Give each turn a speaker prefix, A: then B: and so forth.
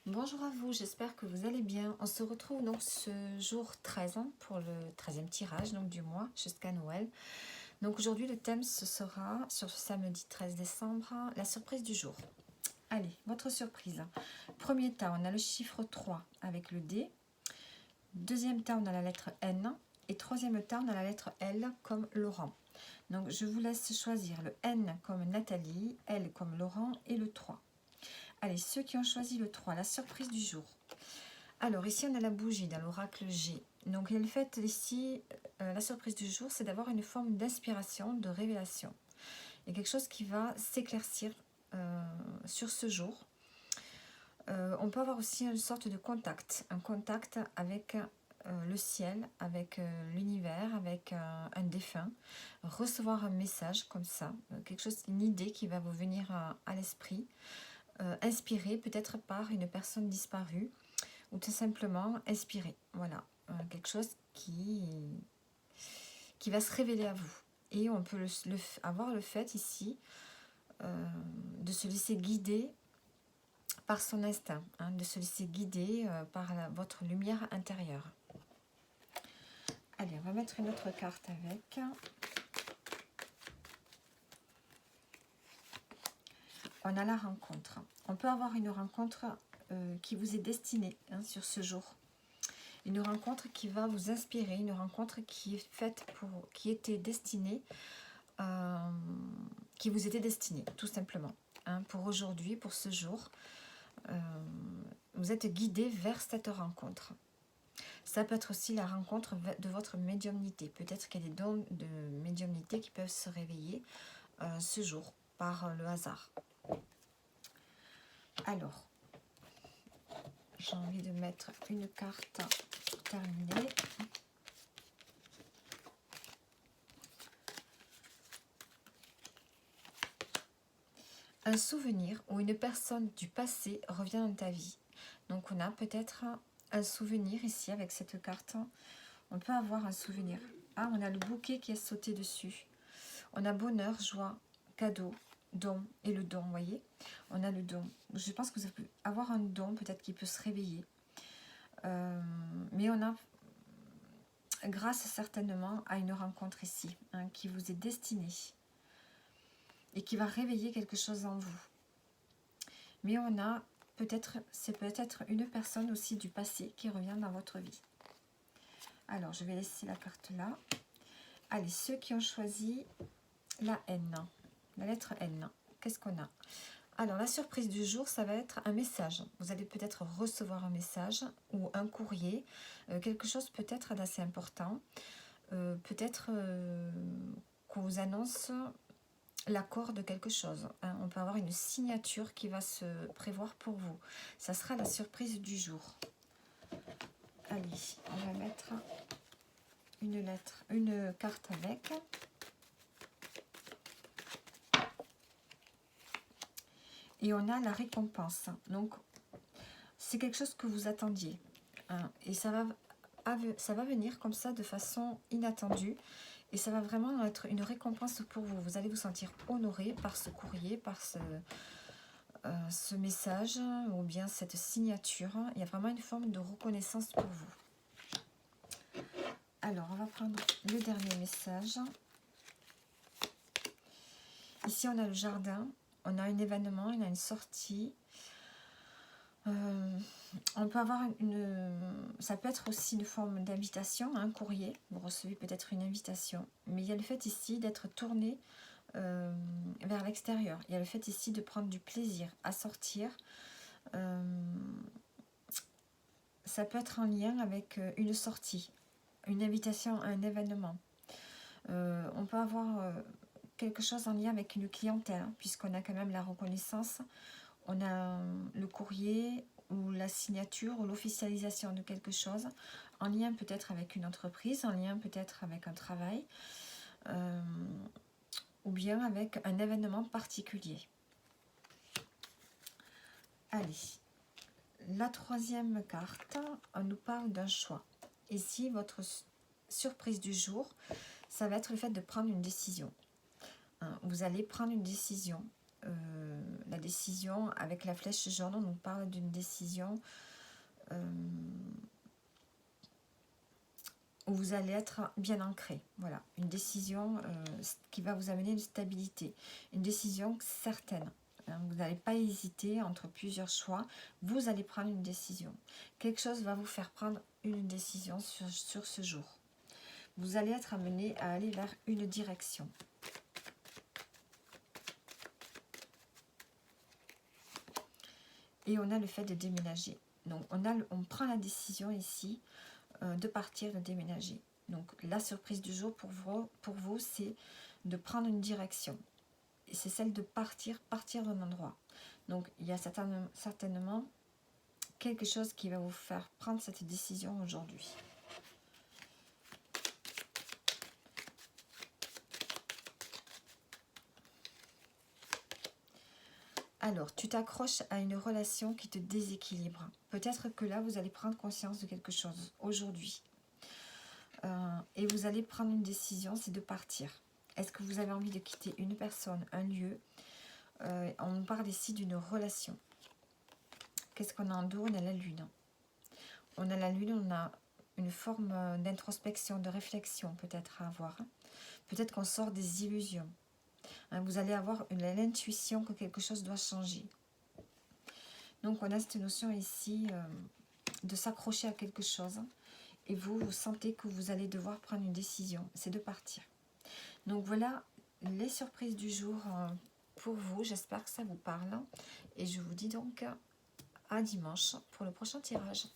A: Bonjour à vous, j'espère que vous allez bien. On se retrouve donc ce jour 13 pour le 13e tirage donc du mois jusqu'à Noël. Donc aujourd'hui le thème ce sera sur ce samedi 13 décembre, la surprise du jour. Allez, votre surprise. Premier tas, on a le chiffre 3 avec le D. Deuxième tas, on a la lettre N. Et troisième tas, on a la lettre L comme Laurent. Donc je vous laisse choisir le N comme Nathalie, L comme Laurent et le 3. Allez, ceux qui ont choisi le 3, la surprise du jour. Alors, ici, on a la bougie dans l'oracle G. Donc, le fait ici, la surprise du jour, c'est d'avoir une forme d'inspiration, de révélation. Il y a quelque chose qui va s'éclaircir sur ce jour. On peut avoir aussi une sorte de contact, un contact avec le ciel, avec l'univers, avec un défunt. Recevoir un message comme ça, quelque chose, une idée qui va vous venir à l'esprit. Inspiré peut-être par une personne disparue ou tout simplement inspiré. Voilà, quelque chose qui va se révéler à vous. Et on peut avoir le fait ici de se laisser guider par son instinct, de se laisser guider par votre lumière intérieure. Allez, on va mettre une autre carte avec. On a la rencontre. On peut avoir une rencontre qui vous est destinée sur ce jour. Une rencontre qui va vous inspirer, une rencontre qui est faite qui était destinée, qui vous était destinée, tout simplement. Pour aujourd'hui, pour ce jour, vous êtes guidé vers cette rencontre. Ça peut être aussi la rencontre de votre médiumnité. Peut-être qu'il y a des dons de médiumnité qui peuvent se réveiller ce jour par le hasard. Alors, j'ai envie de mettre une carte pour terminer. Un souvenir ou une personne du passé revient dans ta vie. Donc on a peut-être un souvenir ici avec cette carte. On peut avoir un souvenir. Ah, on a le bouquet qui est sauté dessus. On a bonheur, joie, cadeau, don et le don, vous voyez. On a le don. Je pense que vous allez avoir un don peut-être qui peut se réveiller. Mais on a, grâce certainement à une rencontre ici, qui vous est destinée et qui va réveiller quelque chose en vous. Mais on a peut-être, c'est peut-être une personne aussi du passé qui revient dans votre vie. Alors, je vais laisser la carte là. Allez, ceux qui ont choisi la N, la lettre N, qu'est-ce qu'on a? Alors, la surprise du jour, ça va être un message. Vous allez peut-être recevoir un message ou un courrier, quelque chose peut-être d'assez important. Peut-être qu'on vous annonce l'accord de quelque chose. On peut avoir une signature qui va se prévoir pour vous. Ça sera la surprise du jour. Allez, on va mettre une carte avec. Et on a la récompense. Donc, c'est quelque chose que vous attendiez. Et ça va venir comme ça de façon inattendue. Et ça va vraiment être une récompense pour vous. Vous allez vous sentir honoré par ce courrier, par ce message ou bien cette signature. Il y a vraiment une forme de reconnaissance pour vous. Alors, on va prendre le dernier message. Ici, on a le jardin. On a un événement, on a une sortie. On peut avoir ça peut être aussi une forme d'invitation, un courrier. Vous recevez peut-être une invitation. Mais il y a le fait ici d'être tourné vers l'extérieur. Il y a le fait ici de prendre du plaisir à sortir. Ça peut être en lien avec une sortie, une invitation à un événement. On peut avoir quelque chose en lien avec une clientèle, puisqu'on a quand même la reconnaissance. On a le courrier ou la signature ou l'officialisation de quelque chose, en lien peut-être avec une entreprise, en lien peut-être avec un travail, ou bien avec un événement particulier. Allez, la troisième carte, on nous parle d'un choix. Ici, votre surprise du jour, ça va être le fait de prendre une décision. Vous allez prendre une décision. la décision avec la flèche jaune, on nous parle d'une décision où vous allez être bien ancré. Voilà, une décision qui va vous amener une stabilité, une décision certaine. Hein, vous n'allez pas hésiter entre plusieurs choix, vous allez prendre une décision. Quelque chose va vous faire prendre une décision sur ce jour. Vous allez être amené à aller vers une direction. Et on a le fait de déménager. Donc on prend la décision ici de partir, de déménager. Donc la surprise du jour pour vous c'est de prendre une direction. Et c'est celle de partir d'un endroit. Donc il y a certainement quelque chose qui va vous faire prendre cette décision aujourd'hui. Alors, tu t'accroches à une relation qui te déséquilibre. Peut-être que là, vous allez prendre conscience de quelque chose aujourd'hui. Et vous allez prendre une décision, c'est de partir. Est-ce que vous avez envie de quitter une personne, un lieu? On parle ici d'une relation. Qu'est-ce qu'on a en dos? On a la lune. On a la lune, on a une forme d'introspection, de réflexion peut-être à avoir. Peut-être qu'on sort des illusions. Vous allez avoir l'intuition que quelque chose doit changer. Donc on a cette notion ici de s'accrocher à quelque chose. Et vous sentez que vous allez devoir prendre une décision. C'est de partir. Donc voilà les surprises du jour pour vous. J'espère que ça vous parle. Et je vous dis donc à dimanche pour le prochain tirage.